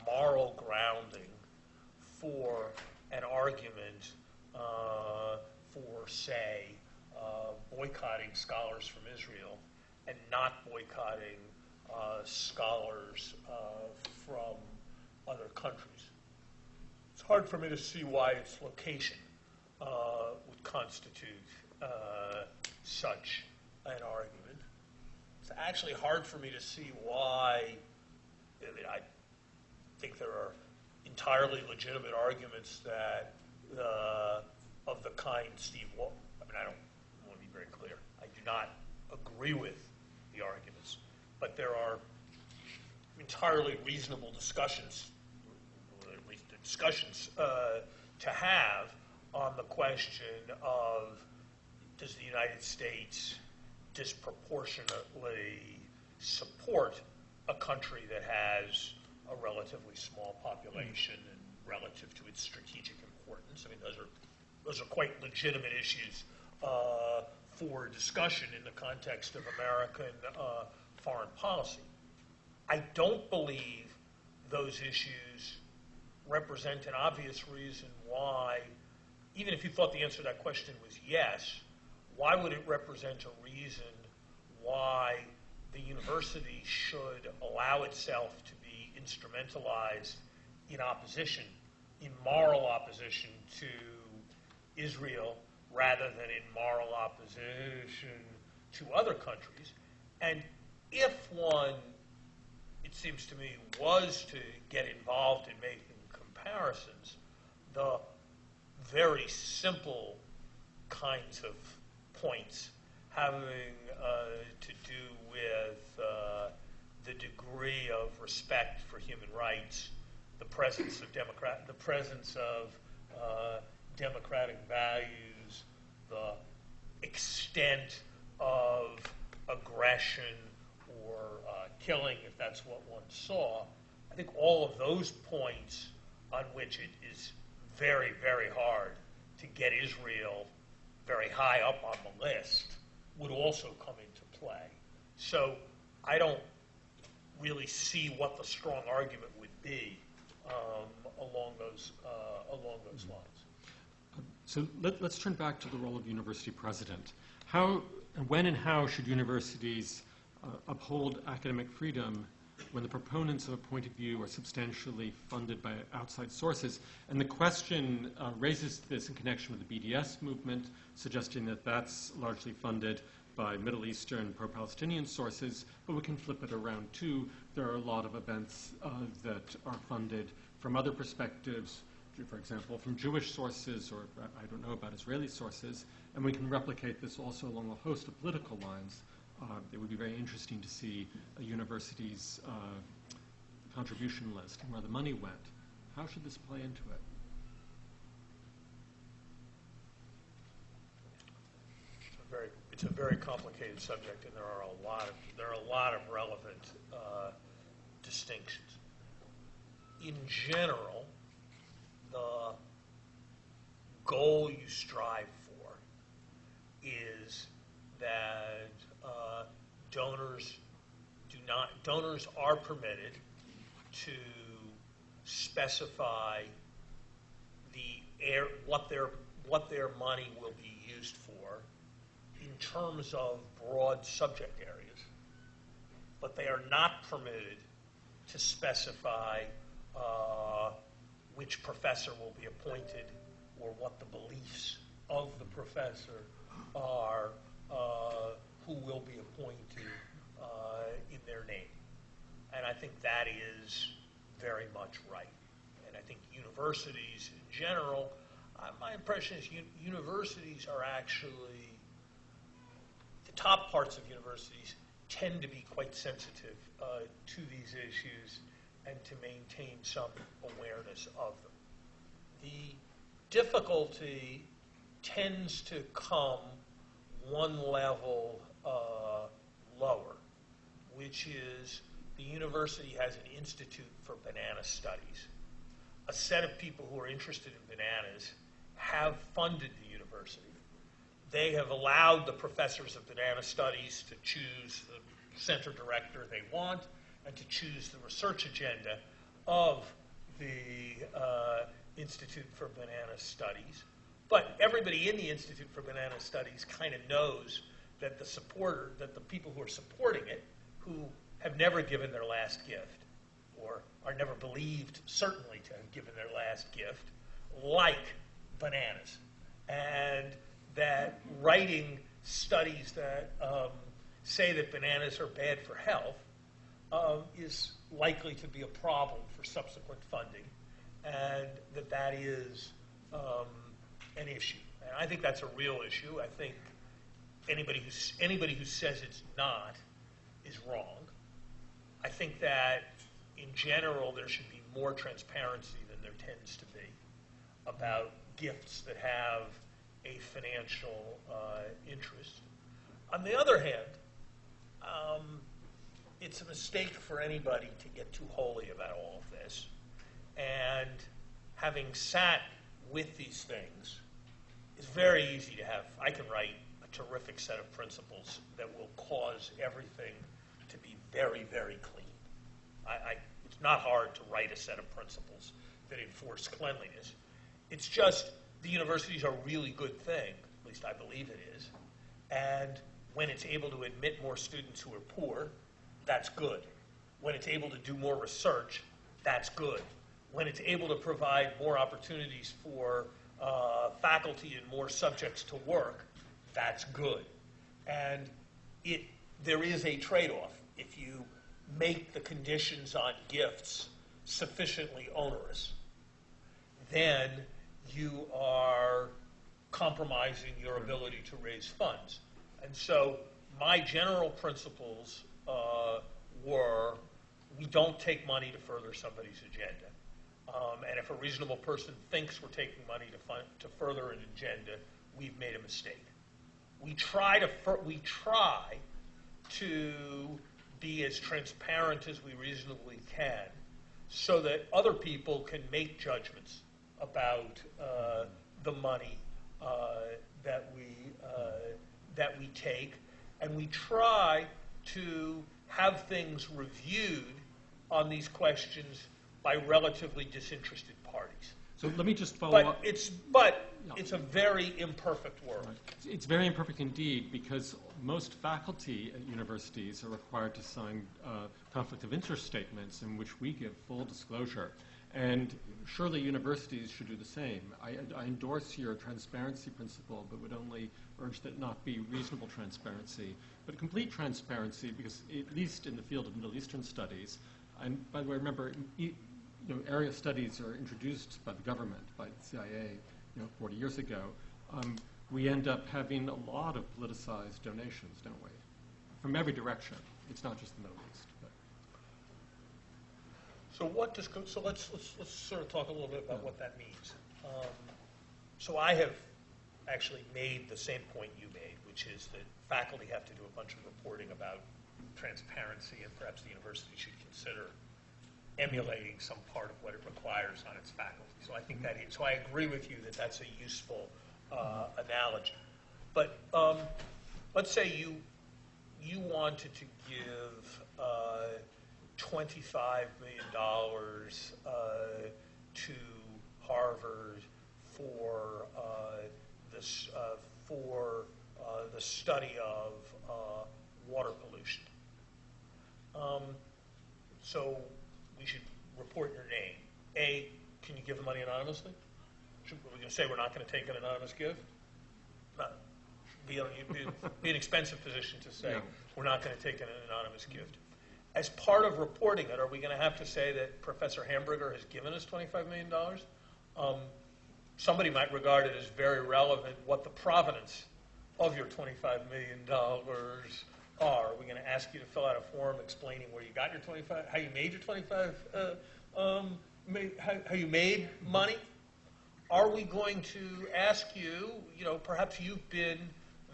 moral grounding for an argument for, say, boycotting scholars from Israel and not boycotting scholars from other countries? It's hard for me to see why its location would constitute such an argument. It's actually hard for me to see why. I think there are entirely legitimate arguments that of the kind Steve I want to be very clear. I do not agree with the arguments, but there are entirely reasonable discussions, or at least discussions to have on the question of, does the United States disproportionately support a country that has a relatively small population and relative to its strategic importance? I mean, those are quite legitimate issues for discussion in the context of American foreign policy. I don't believe those issues represent an obvious reason why, even if you thought the answer to that question was yes, why would it represent a reason why the university should allow itself to be instrumentalized in opposition, in moral opposition to Israel, rather than in moral opposition to other countries? And if one, it seems to me, was to get involved in making comparisons, the very simple kinds of points having to do with the degree of respect for human rights, the the presence of democratic values, the extent of aggression or killing, if that's what one saw. I think all of those points on which it is very, very hard to get Israel very high up on the list would also come into play. So I don't really see what the strong argument would be along those lines. So let's turn back to the role of university president. When and how should universities uphold academic freedom when the proponents of a point of view are substantially funded by outside sources? And the question raises this in connection with the BDS movement, suggesting that that's largely funded by Middle Eastern pro-Palestinian sources, but we can flip it around too. There are a lot of events that are funded from other perspectives, for example, from Jewish sources, or I don't know about Israeli sources, and we can replicate this also along a host of political lines. It would be very interesting to see a university's contribution list and where the money went. How should this play into it? It's a very complicated subject, and there are a lot of relevant distinctions. In general, the goal you strive for is that donors are permitted to specify what their money will be used for in terms of broad subject areas, but they are not permitted to specify which professor will be appointed or what the beliefs of the professor are who will be appointed in their name. And I think that is very much right. And I think universities in general, my impression is universities are actually, the top parts of universities tend to be quite sensitive to these issues and to maintain some awareness of them. The difficulty tends to come one level lower, which is the university has an institute for banana studies. A set of people who are interested in bananas have funded the university. They have allowed the professors of banana studies to choose the center director they want and to choose the research agenda of the Institute for Banana Studies. But everybody in the Institute for Banana Studies kind of knows that the people who are supporting it, who have never given their last gift, or are never believed certainly to have given their last gift, like bananas. And that writing studies that say that bananas are bad for health is likely to be a problem for subsequent funding, and that is an issue. And I think that's a real issue. I think anybody who says it's not is wrong. I think that in general there should be more transparency than there tends to be about gifts that have a financial interest. On the other hand, it's a mistake for anybody to get too holy about all of this. And having sat with these things, it's very easy to have, I can write a terrific set of principles that will cause everything to be very, very clean. It's not hard to write a set of principles that enforce cleanliness. It's just the universities are a really good thing, at least I believe it is, and when it's able to admit more students who are poor, that's good. When it's able to do more research, that's good. When it's able to provide more opportunities for faculty and more subjects to work, that's good. And there is a trade-off. If you make the conditions on gifts sufficiently onerous, then you are compromising your ability to raise funds. And so my general principles were, we don't take money to further somebody's agenda. And if a reasonable person thinks we're taking money to further an agenda, we've made a mistake. We try to be as transparent as we reasonably can so that other people can make judgments about the money that we take, and we try to have things reviewed on these questions by relatively disinterested parties. So let me just follow But up. it's a very imperfect world. Right. It's very imperfect indeed, because most faculty at universities are required to sign conflict of interest statements in which we give full disclosure. And surely universities should do the same. I endorse your transparency principle, but would only urge that not be reasonable transparency, but complete transparency, because at least in the field of Middle Eastern studies, and by the way, remember, area studies are introduced by the government, by the CIA, 40 years ago. We end up having a lot of politicized donations, don't we? From every direction. It's not just the Middle East. But. So let's sort of talk a little bit about what that means. So I have actually made the same point you made, which is that faculty have to do a bunch of reporting about transparency, and perhaps the university should consider emulating some part of what it requires on its faculty. So I think so I agree with you that that's a useful analogy. But let's say you wanted to give $25 million to Harvard for the study of water pollution. So we should report your name. A, can you give the money anonymously? Are we going to say we're not going to take an anonymous gift? No. You'd be an expensive position to say we're not going to take an anonymous gift. As part of reporting it, are we going to have to say that Professor Hamburger has given us $25 million? Somebody might regard it as very relevant what the provenance of your $25 million are. We going to ask you to fill out a form explaining where you got your 25, how you made your 25, how you made money? Are we going to ask you, perhaps you've been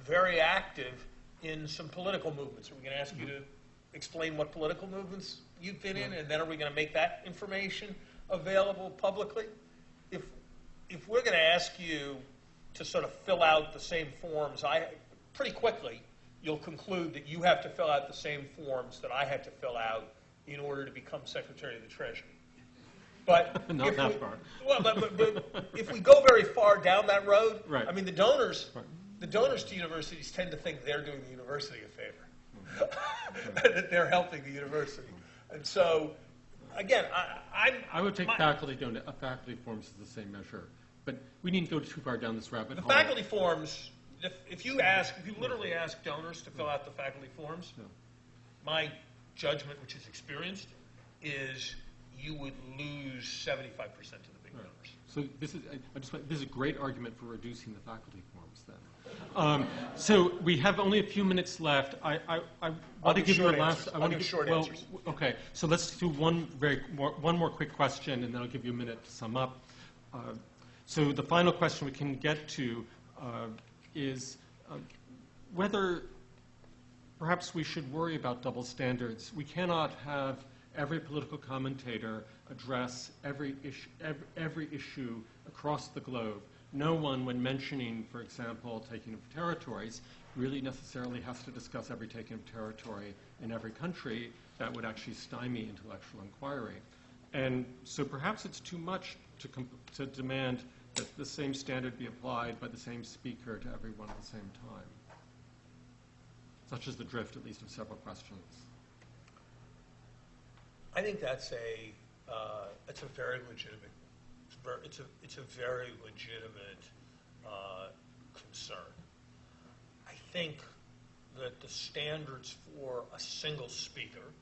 very active in some political movements. Are we going to ask you to explain what political movements you've been in, and then are we going to make that information available publicly? If we're going to ask you to sort of fill out the same forms, pretty quickly you'll conclude that you have to fill out the same forms that I had to fill out in order to become Secretary of the Treasury. But not that far. Well, but if we go very far down that road, right. I mean, the donors to universities tend to think they're doing the university a favor, that they're helping the university. And so, again, I would take faculty forms as the same measure, but we needn't go too far down this rabbit hole. The faculty forms. If you literally ask donors to fill out the faculty forms, my judgment, which is experienced, is you would lose 75% of the big donors. So this is a great argument for reducing the faculty forms then. So we have only a few minutes left. I want to give you a last. I'll give short answers. Okay. So let's do one more quick question, and then I'll give you a minute to sum up. So the final question we can get to is whether perhaps we should worry about double standards. We cannot have every political commentator address every issue across the globe. No one, when mentioning, for example, taking of territories, really necessarily has to discuss every taking of territory in every country. That would actually stymie intellectual inquiry. And so perhaps it's too much to demand that the same standard be applied by the same speaker to everyone at the same time. Such is the drift, at least, of several questions. I think that's a very legitimate. It's a very legitimate concern. I think that the standards for a single speaker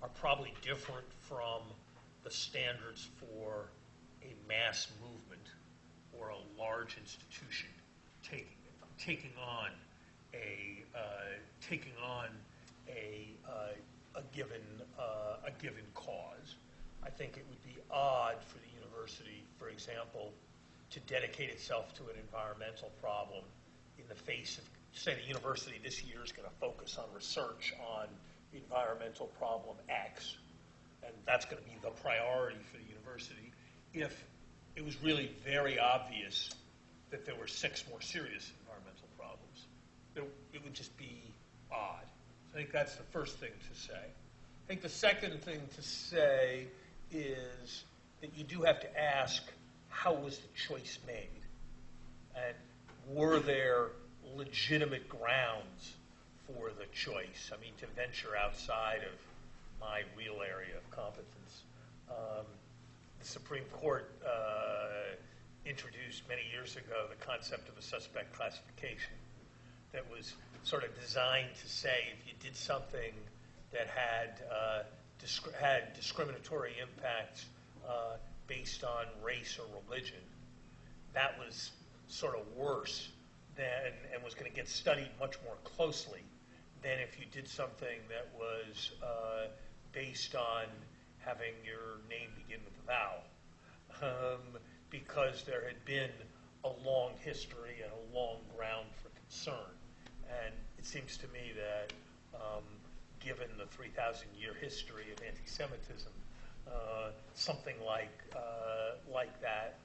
are probably different from the standards for a mass movement or a large institution taking on a given cause. I think it would be odd for the university, for example, to dedicate itself to an environmental problem in the face of, say, the university this year is going to focus on research on environmental problem X, and that's going to be the priority for the university, if it was really very obvious that there were 6 more serious environmental problems. It would just be odd. So I think that's the first thing to say. I think the second thing to say is that you do have to ask, how was the choice made? And were there legitimate grounds for the choice? I mean, to venture outside of my real area of competence. The Supreme Court introduced many years ago the concept of a suspect classification that was sort of designed to say if you did something that had discriminatory impacts based on race or religion, that was sort of worse than, and was going to get studied much more closely than if you did something that was based on having your name begin with a vowel, because there had been a long history and a long ground for concern. And it seems to me that given the 3,000-year history of anti-Semitism, something like that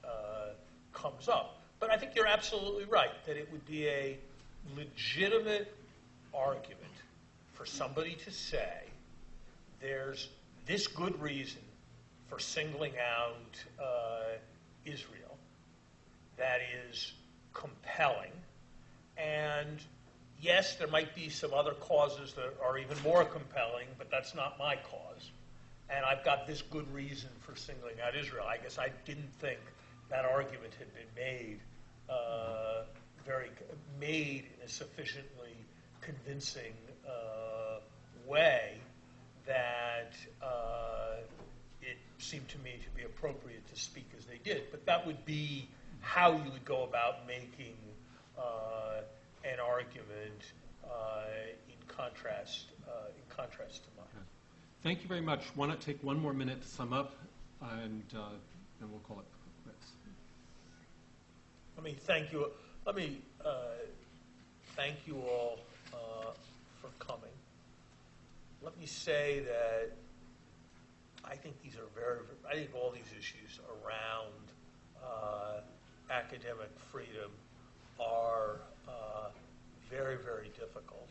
comes up. But I think you're absolutely right that it would be a legitimate argument for somebody to say there's this good reason for singling out Israel that is compelling, and yes, there might be some other causes that are even more compelling, but that's not my cause. And I've got this good reason for singling out Israel. I guess I didn't think that argument had been made in a sufficiently convincing way that it seemed to me to be appropriate to speak as they did. But that would be how you would go about making an argument in contrast to mine. Okay. Thank you very much. Why not take one more minute to sum up, and then we'll call it quits. Let me thank you. Let me thank you all for coming. Let me say that I think these are I think all these issues around academic freedom are very, very difficult.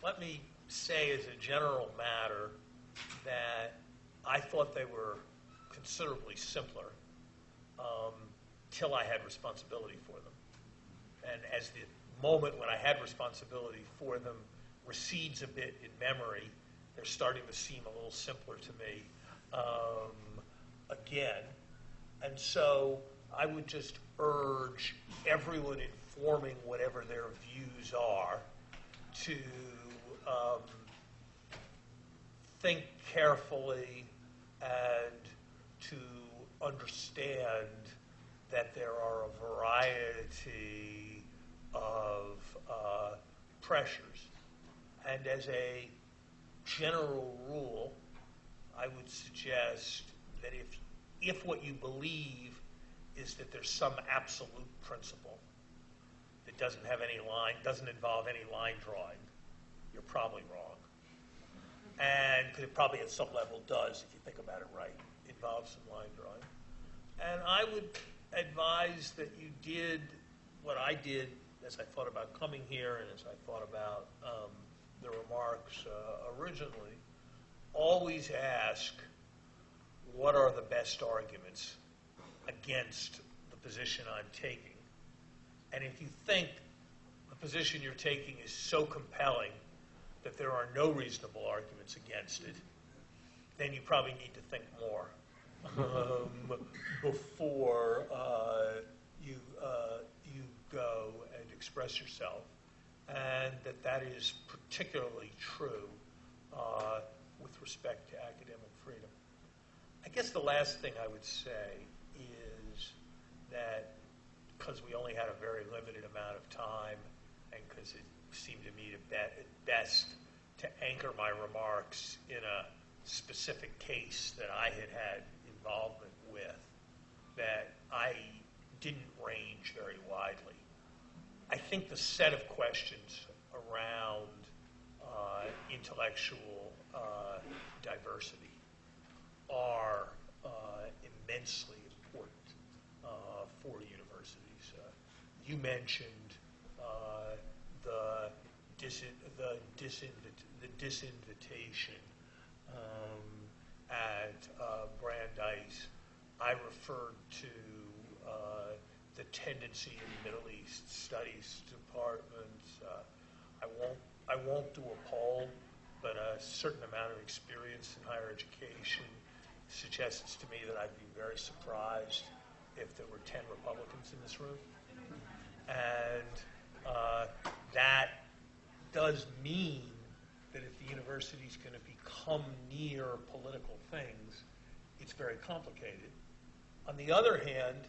Let me say as a general matter that I thought they were considerably simpler till I had responsibility for them. And as the moment when I had responsibility for them recedes a bit in memory, they're starting to seem a little simpler to me again. And so I would just urge everyone informing whatever their views are to think carefully and to understand that there are a variety of pressures. And as a general rule, I would suggest that if what you believe is that there's some absolute principle that doesn't involve any line drawing, you're probably wrong. And it probably at some level does, if you think about it right, involves some line drawing. And I would advise that you did what I did as I thought about coming here and as I thought about the remarks originally. Always ask, what are the best arguments against the position I'm taking? And if you think the position you're taking is so compelling that there are no reasonable arguments against it, then you probably need to think more before you go and express yourself. And that is particularly true with respect to academic freedom. I guess the last thing I would say is that because we only had a very limited amount of time and because it seemed to me at best to anchor my remarks in a specific case that I had involvement with that I didn't range very widely. I think the set of questions around intellectual diversity are immensely important for universities. You mentioned the disinvitation at Brandeis. I referred to the tendency in the Middle East Studies departments. I won't do a poll, but a certain amount of experience in higher education suggests to me that I'd be very surprised if there were 10 Republicans in this room. And that does mean that if the university is going to become near political things, it's very complicated. On the other hand,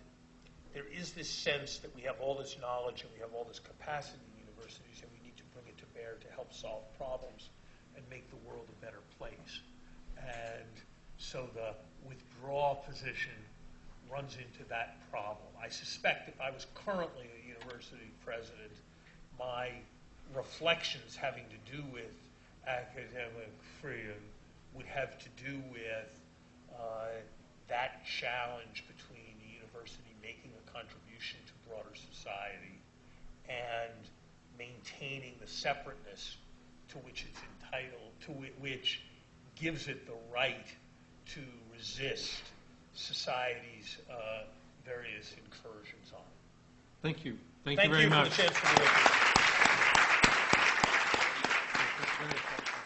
there is this sense that we have all this knowledge and we have all this capacity in universities, and we need to bring it to bear to help solve problems and make the world a better place. And so the withdrawal position runs into that problem. I suspect if I was currently a university president, my reflections having to do with academic freedom would have to do with that challenge between the university making a contribution to broader society and maintaining the separateness to which it's entitled, to which gives it the right to resist society's various incursions on it. Thank you. Thank you very much. Thank you for the chance to be with you.